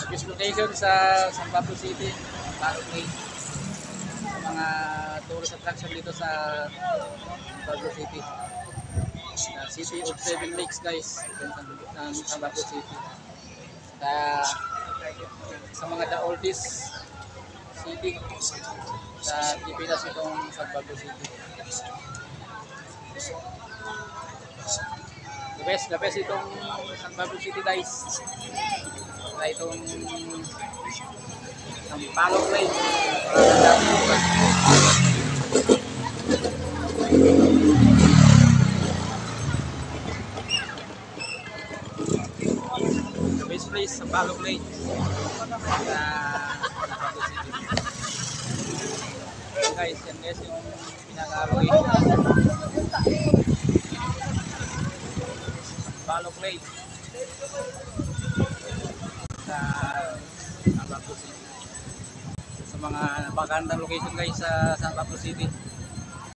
Best location sa San Pablo City, Barong Lake. Sa mga tourist attraction dito sa San Pablo City. City of Seven Lakes guys, sa San Pablo City. Sa mga the oldest city sa Pilipinas itong San Pablo City. The best itong San Pablo City guys. Itong ang Palok Lake. The best place sa Palok Lake. Guys, yan guys yung pinaka-location. Palok Lake. Sa San Pablo City. Sa mga napakagandang location guys sa San Pablo City.